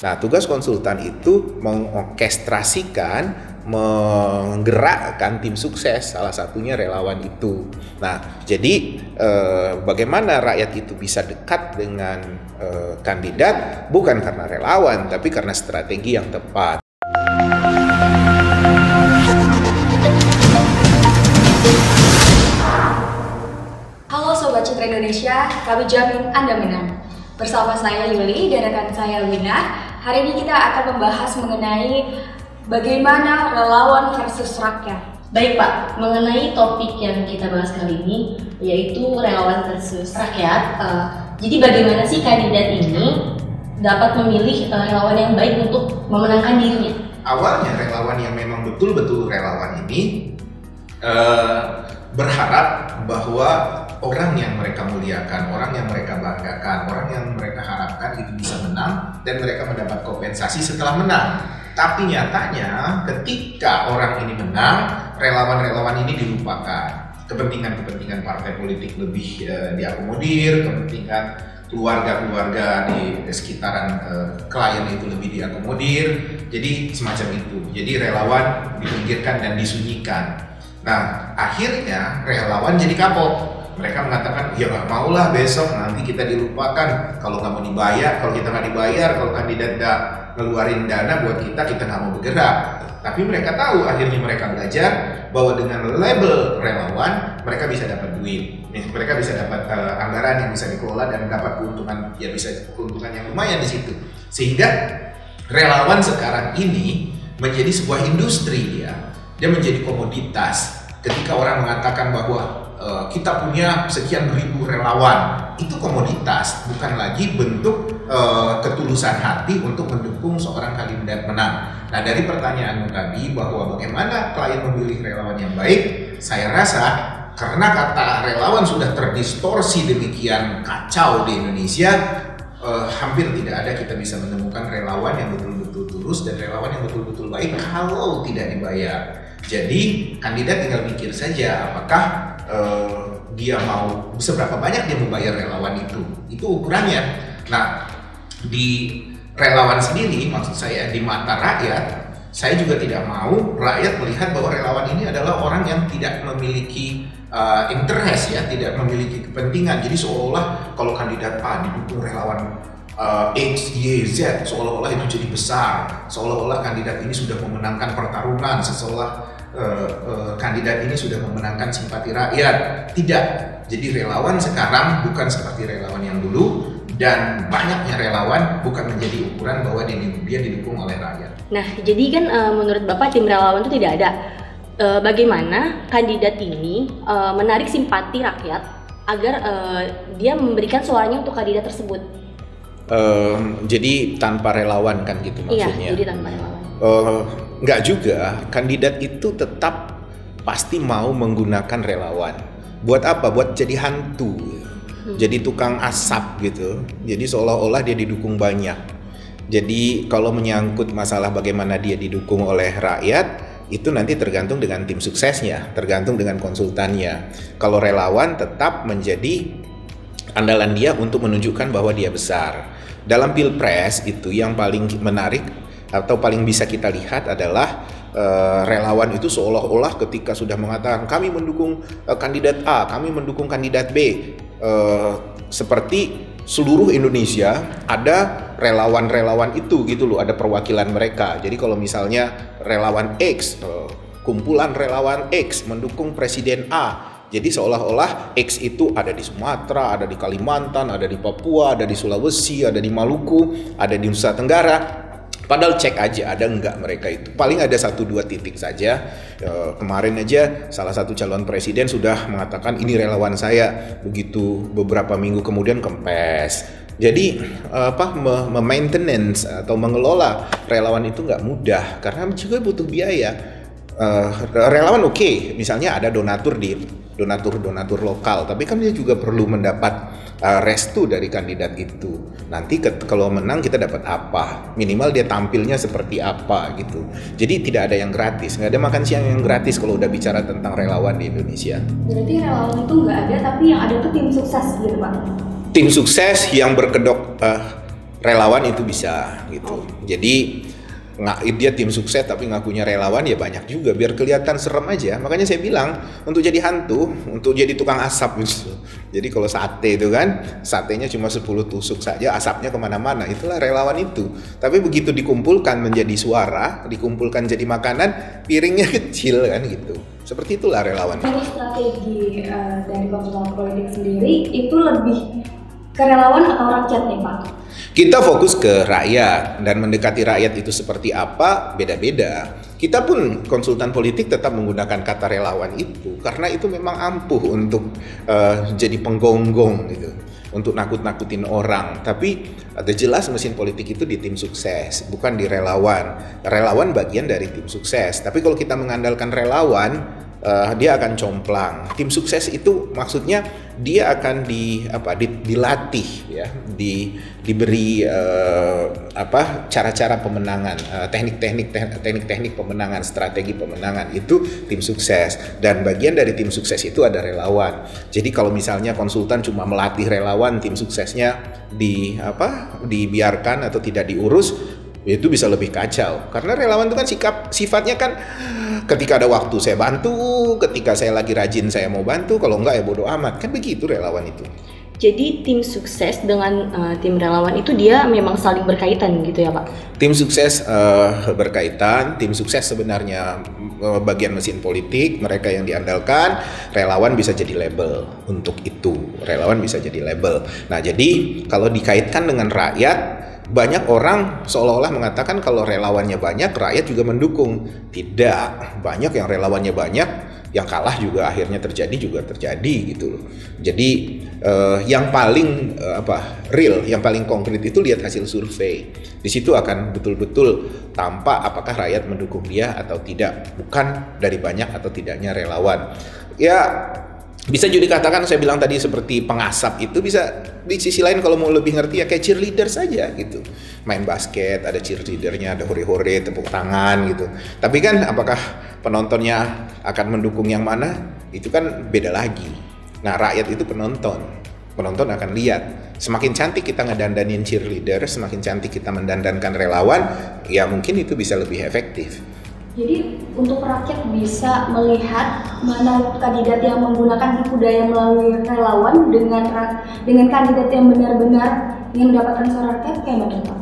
Nah, tugas konsultan itu mengorkestrasikan, menggerakkan tim sukses, salah satunya relawan itu. Nah, jadi bagaimana rakyat itu bisa dekat dengan kandidat bukan karena relawan, tapi karena strategi yang tepat. Halo Sobat Citra Indonesia, kami jamin Anda menang. Bersama saya Yuli dan rekan saya Wina, hari ini kita akan membahas mengenai bagaimana relawan versus rakyat. Baik Pak, mengenai topik yang kita bahas kali ini yaitu relawan versus rakyat. Jadi bagaimana sih kandidat ini dapat memilih relawan yang baik untuk memenangkan dirinya? Awalnya relawan yang memang betul-betul relawan ini berharap bahwa orang yang mereka muliakan, orang yang mereka banggakan, orang yang mereka harapkan itu bisa menang dan mereka mendapat kompensasi setelah menang. Tapi nyatanya ketika orang ini menang, relawan-relawan ini dilupakan. Kepentingan-kepentingan partai politik lebih diakomodir, kepentingan keluarga-keluarga di sekitaran klien itu lebih diakomodir. Jadi semacam itu. Jadi relawan dipinggirkan dan disunyikan. Nah, akhirnya relawan jadi kapok. Mereka mengatakan, ya nggak maulah besok nanti kita dilupakan. Kalau nggak mau dibayar, kalau kita nggak dibayar, kalau kandidat nggak ngeluarin dana buat kita nggak mau bergerak. Tapi mereka tahu, akhirnya mereka belajar bahwa dengan label relawan, mereka bisa dapat duit. Mereka bisa dapat anggaran yang bisa dikelola dan dapat keuntungan, ya bisa keuntungan yang lumayan di situ. Sehingga relawan sekarang ini menjadi sebuah industri ya. Dia menjadi komoditas. Ketika orang mengatakan bahwa kita punya sekian ribu relawan, itu komoditas, bukan lagi bentuk ketulusan hati untuk mendukung seorang kandidat menang. Nah, dari pertanyaanmu tadi bahwa bagaimana klien memilih relawan yang baik, saya rasa karena kata relawan sudah terdistorsi demikian kacau di Indonesia, hampir tidak ada kita bisa menemukan relawan yang betul-betul tulus dan relawan yang betul-betul baik kalau tidak dibayar. Jadi kandidat tinggal mikir saja apakah dia mau, seberapa banyak dia membayar relawan itu ukurannya. Nah, di relawan sendiri, maksud saya di mata rakyat, saya juga tidak mau rakyat melihat bahwa relawan ini adalah orang yang tidak memiliki interest ya, tidak memiliki kepentingan. Jadi seolah-olah kalau kandidat A didukung relawan X, Y, Z, seolah-olah itu jadi besar, seolah-olah kandidat ini sudah memenangkan pertarungan, seolah kandidat ini sudah memenangkan simpati rakyat. Tidak. Jadi relawan sekarang bukan seperti relawan yang dulu, dan banyaknya relawan bukan menjadi ukuran bahwa dia didukung oleh rakyat. Nah, jadi kan menurut Bapak tim relawan itu tidak ada. Bagaimana kandidat ini menarik simpati rakyat agar dia memberikan suaranya untuk kandidat tersebut? Jadi tanpa relawan kan gitu maksudnya? Iya, jadi tanpa relawan. Enggak juga, kandidat itu tetap pasti mau menggunakan relawan. Buat apa? Buat jadi hantu, jadi tukang asap gitu. Jadi seolah-olah dia didukung banyak. Jadi kalau menyangkut masalah bagaimana dia didukung oleh rakyat, itu nanti tergantung dengan tim suksesnya, tergantung dengan konsultannya. Kalau relawan tetap menjadi andalan dia untuk menunjukkan bahwa dia besar. Dalam pilpres itu yang paling menarik atau paling bisa kita lihat adalah relawan itu seolah-olah ketika sudah mengatakan kami mendukung kandidat A, kami mendukung kandidat B, seperti seluruh Indonesia ada relawan-relawan itu gitu loh, ada perwakilan mereka. Jadi kalau misalnya relawan X, kumpulan relawan X mendukung presiden A, jadi seolah-olah X itu ada di Sumatera, ada di Kalimantan, ada di Papua, ada di Sulawesi, ada di Maluku, ada di Nusa Tenggara. Padahal cek aja ada enggak mereka itu. Paling ada 1-2 titik saja. Kemarin aja salah satu calon presiden sudah mengatakan ini relawan saya. Begitu beberapa minggu kemudian kempes. Jadi maintenance atau mengelola relawan itu nggak mudah karena juga butuh biaya. Relawan oke, misalnya ada donatur lokal, tapi kan dia juga perlu mendapat restu dari kandidat itu. Nanti kalau menang kita dapat apa? Minimal dia tampilnya seperti apa gitu. Jadi tidak ada yang gratis, nggak ada makan siang yang gratis kalau udah bicara tentang relawan di Indonesia. Berarti relawan itu nggak ada, tapi yang ada tuh tim sukses gitu Pak? Tim sukses yang berkedok relawan itu bisa gitu. Jadi dia tim sukses tapi ngakunya relawan ya banyak juga biar kelihatan serem aja. Makanya saya bilang untuk jadi hantu, untuk jadi tukang asap gitu. Jadi kalau sate itu kan satenya cuma 10 tusuk saja, asapnya kemana-mana, itulah relawan itu. Tapi begitu dikumpulkan menjadi suara, dikumpulkan jadi makanan, piringnya kecil kan gitu. Seperti itulah relawan. Dari strategi dari konsultan politik sendiri itu lebih ke relawan atau rakyat nih Pak? Kita fokus ke rakyat dan mendekati rakyat itu seperti apa beda-beda. Kita pun konsultan politik tetap menggunakan kata relawan itu karena itu memang ampuh untuk jadi penggonggong gitu, untuk nakut-nakutin orang. Tapi ada jelas mesin politik itu di tim sukses, bukan di relawan. Relawan bagian dari tim sukses. Tapi kalau kita mengandalkan relawan, dia akan complang. Tim sukses itu maksudnya dia akan dilatih ya, diberi cara-cara pemenangan, teknik-teknik pemenangan, strategi pemenangan, itu tim sukses. Dan bagian dari tim sukses itu ada relawan. Jadi kalau misalnya konsultan cuma melatih relawan, tim suksesnya dibiarkan atau tidak diurus, itu bisa lebih kacau. Karena relawan itu kan sifatnya kan ketika ada waktu saya bantu, ketika saya lagi rajin saya mau bantu, kalau enggak ya bodo amat. Kan begitu relawan itu. Jadi tim sukses dengan tim relawan itu dia memang saling berkaitan gitu ya Pak? Tim sukses berkaitan, tim sukses sebenarnya bagian mesin politik, mereka yang diandalkan, relawan bisa jadi label untuk itu. Relawan bisa jadi label. Nah jadi kalau dikaitkan dengan rakyat, banyak orang seolah-olah mengatakan kalau relawannya banyak, rakyat juga mendukung. Tidak, banyak yang relawannya banyak, yang kalah juga akhirnya terjadi gitu loh. Jadi yang paling real, yang paling konkret itu lihat hasil survei. Di situ akan betul-betul tampak apakah rakyat mendukung dia atau tidak, bukan dari banyak atau tidaknya relawan. Ya bisa juga dikatakan, saya bilang tadi seperti pengasap itu bisa di sisi lain kalau mau lebih ngerti ya kayak cheerleader saja gitu. Main basket ada cheerleadernya, ada hore-hore, tepuk tangan gitu. Tapi kan apakah penontonnya akan mendukung yang mana? Itu kan beda lagi. Nah rakyat itu penonton akan lihat. Semakin cantik kita ngedandanin cheerleader, semakin cantik kita mendandankan relawan, ya mungkin itu bisa lebih efektif. Jadi untuk rakyat bisa melihat mana kandidat yang menggunakan tipu daya melalui relawan dengan kandidat yang benar-benar ingin mendapatkan suara rakyat, kayak mana Pak?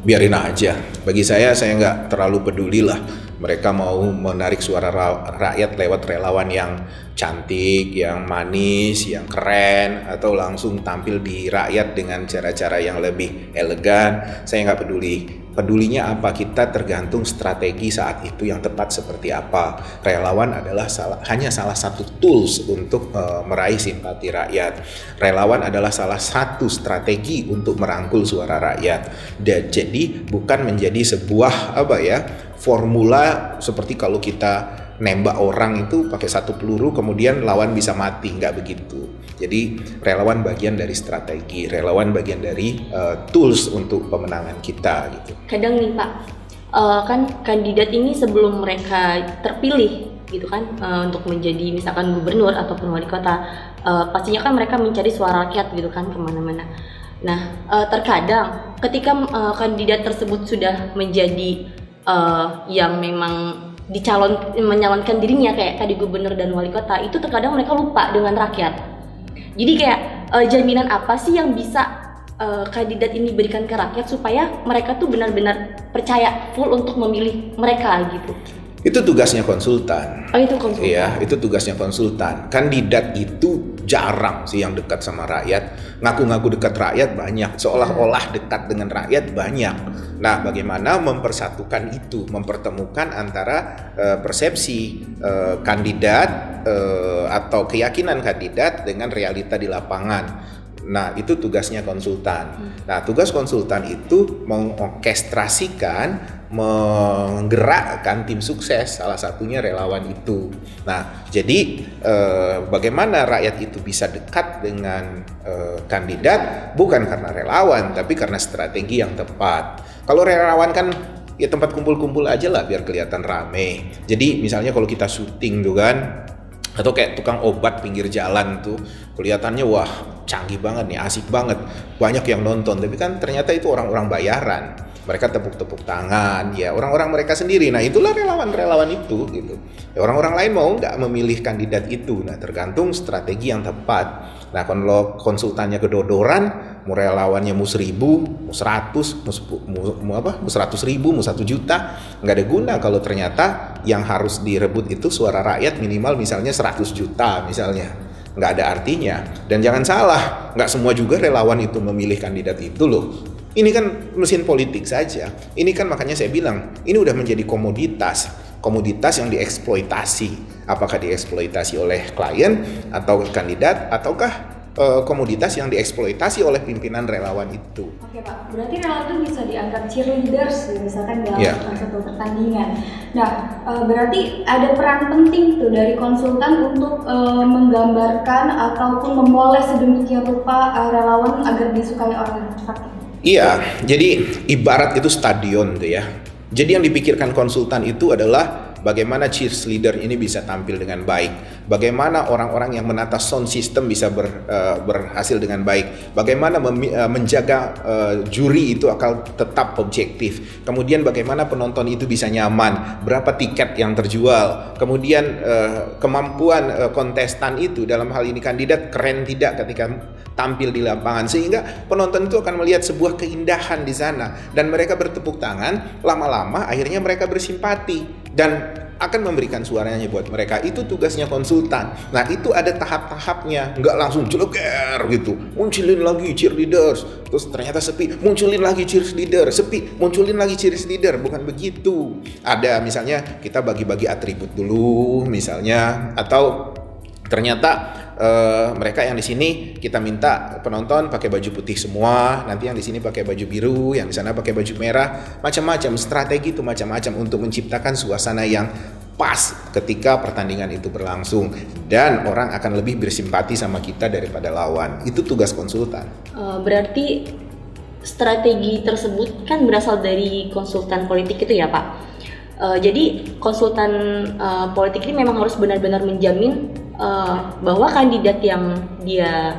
Biarin aja. Bagi saya nggak terlalu peduli lah. Mereka mau menarik suara rakyat lewat relawan yang cantik, yang manis, yang keren, atau langsung tampil di rakyat dengan cara-cara yang lebih elegan. Saya nggak peduli. Pedulinya apa? Kita tergantung strategi saat itu yang tepat seperti apa. Relawan adalah hanya salah satu tools untuk meraih simpati rakyat. Relawan adalah salah satu strategi untuk merangkul suara rakyat. Dan jadi bukan menjadi sebuah formula seperti kalau kita nembak orang itu pakai satu peluru kemudian lawan bisa mati, nggak begitu. Jadi relawan bagian dari strategi, relawan bagian dari tools untuk pemenangan kita gitu. Kadang nih Pak, kan kandidat ini sebelum mereka terpilih gitu kan untuk menjadi misalkan gubernur ataupun wali kota, pastinya kan mereka mencari suara rakyat gitu kan kemana-mana. Nah terkadang ketika kandidat tersebut sudah menjadi yang memang menyalonkan dirinya kayak tadi gubernur dan wali kota, itu terkadang mereka lupa dengan rakyat. Jadi kayak jaminan apa sih yang bisa kandidat ini berikan ke rakyat supaya mereka tuh benar-benar percaya full untuk memilih mereka gitu? Itu tugasnya konsultan. Oh, itu konsultan. Iya, itu tugasnya konsultan. Kandidat itu jarang sih yang dekat sama rakyat. Ngaku-ngaku dekat rakyat banyak, seolah-olah dekat dengan rakyat banyak. Nah, bagaimana mempersatukan itu, mempertemukan antara persepsi kandidat atau keyakinan kandidat dengan realita di lapangan. Nah, itu tugasnya konsultan. Nah, tugas konsultan itu mengorkestrasikan, menggerakkan tim sukses, salah satunya relawan itu. Nah, jadi bagaimana rakyat itu bisa dekat dengan kandidat bukan karena relawan, tapi karena strategi yang tepat. Kalau relawan kan ya tempat kumpul-kumpul aja lah biar kelihatan rame. Jadi misalnya kalau kita syuting tuh kan, atau kayak tukang obat pinggir jalan tuh kelihatannya wah canggih banget nih, asik banget, banyak yang nonton, tapi kan ternyata itu orang-orang bayaran. Mereka tepuk-tepuk tangan, ya orang-orang mereka sendiri. Nah itulah relawan-relawan itu gitu. Ya, orang-orang lain mau nggak memilih kandidat itu. Nah tergantung strategi yang tepat. Nah kalau konsultannya kedodoran, mau relawannya mau 1.000, mau 100, mau 100.000, mau 1 juta, nggak ada guna kalau ternyata yang harus direbut itu suara rakyat minimal misalnya 100 juta misalnya. Nggak ada artinya. Dan jangan salah, nggak semua juga relawan itu memilih kandidat itu loh. Ini kan mesin politik saja. Ini kan makanya saya bilang, ini udah menjadi komoditas. Komoditas yang dieksploitasi. Apakah dieksploitasi oleh klien atau kandidat, ataukah komoditas yang dieksploitasi oleh pimpinan relawan itu. Oke Pak, berarti relawan itu bisa dianggap cheerleaders misalkan dalam satu pertandingan. Nah, berarti ada peran penting tuh dari konsultan untuk menggambarkan ataupun memoles sedemikian rupa relawan agar disukai orang rakyat. Iya, jadi ibarat itu stadion tuh ya. Jadi yang dipikirkan konsultan itu adalah bagaimana cheerleader ini bisa tampil dengan baik, bagaimana orang-orang yang menata sound system bisa berhasil dengan baik, bagaimana menjaga juri itu akan tetap objektif, kemudian bagaimana penonton itu bisa nyaman, berapa tiket yang terjual, kemudian kemampuan kontestan itu dalam hal ini kandidat keren tidak ketika tampil di lapangan, sehingga penonton itu akan melihat sebuah keindahan di sana dan mereka bertepuk tangan, lama-lama akhirnya mereka bersimpati dan akan memberikan suaranya buat mereka. Itu tugasnya konsultan. Nah itu ada tahap-tahapnya, nggak langsung jeleger gitu, munculin lagi cheerleaders, terus ternyata sepi, munculin lagi cheerleader, sepi, munculin lagi cheerleader. Bukan begitu. Ada misalnya kita bagi-bagi atribut dulu misalnya, atau ternyata mereka yang di sini kita minta penonton pakai baju putih semua, nanti yang di sini pakai baju biru, yang di sana pakai baju merah, macam-macam strategi itu macam-macam untuk menciptakan suasana yang pas ketika pertandingan itu berlangsung dan orang akan lebih bersimpati sama kita daripada lawan. Itu tugas konsultan. Berarti strategi tersebut kan berasal dari konsultan politik itu ya Pak. Jadi konsultan politik ini memang harus benar-benar menjamin bahwa kandidat yang dia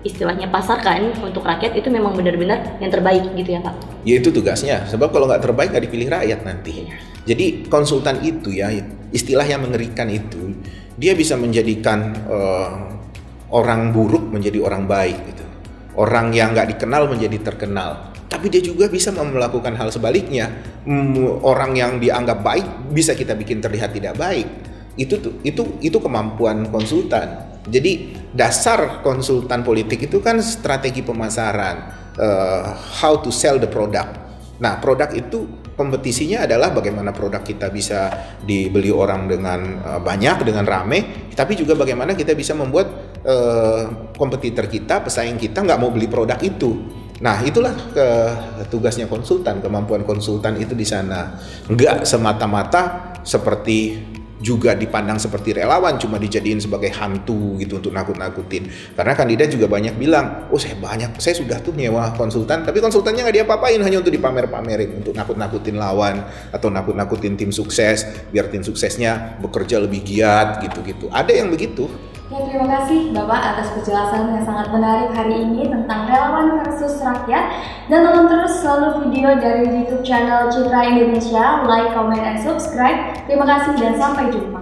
istilahnya pasarkan untuk rakyat itu memang benar-benar yang terbaik gitu ya Pak? Ya itu tugasnya, sebab kalau nggak terbaik nggak dipilih rakyat nanti. Jadi konsultan itu ya, istilah yang mengerikan itu, dia bisa menjadikan orang buruk menjadi orang baik gitu. Orang yang nggak dikenal menjadi terkenal. Tapi dia juga bisa melakukan hal sebaliknya. Orang yang dianggap baik bisa kita bikin terlihat tidak baik. Itu kemampuan konsultan. Jadi dasar konsultan politik itu kan strategi pemasaran, how to sell the product. Nah, produk itu kompetisinya adalah bagaimana produk kita bisa dibeli orang dengan banyak, dengan rame, tapi juga bagaimana kita bisa membuat kompetitor kita, pesaing kita nggak mau beli produk itu. Nah, itulah tugasnya konsultan, kemampuan konsultan itu di sana. Nggak semata-mata seperti juga dipandang seperti relawan, cuma dijadiin sebagai hantu gitu untuk nakut-nakutin. Karena kandidat juga banyak bilang, oh saya sudah tuh nyewa konsultan, tapi konsultannya nggak diapa-apain, hanya untuk dipamer-pamerin, untuk nakut-nakutin lawan atau nakut-nakutin tim sukses, biar tim suksesnya bekerja lebih giat gitu-gitu. Ada yang begitu. Ya, terima kasih Bapak atas penjelasan yang sangat menarik hari ini tentang relawan versus rakyat. Dan tonton terus selalu video dari YouTube channel Citra Indonesia, like, comment, and subscribe. Terima kasih dan sampai jumpa.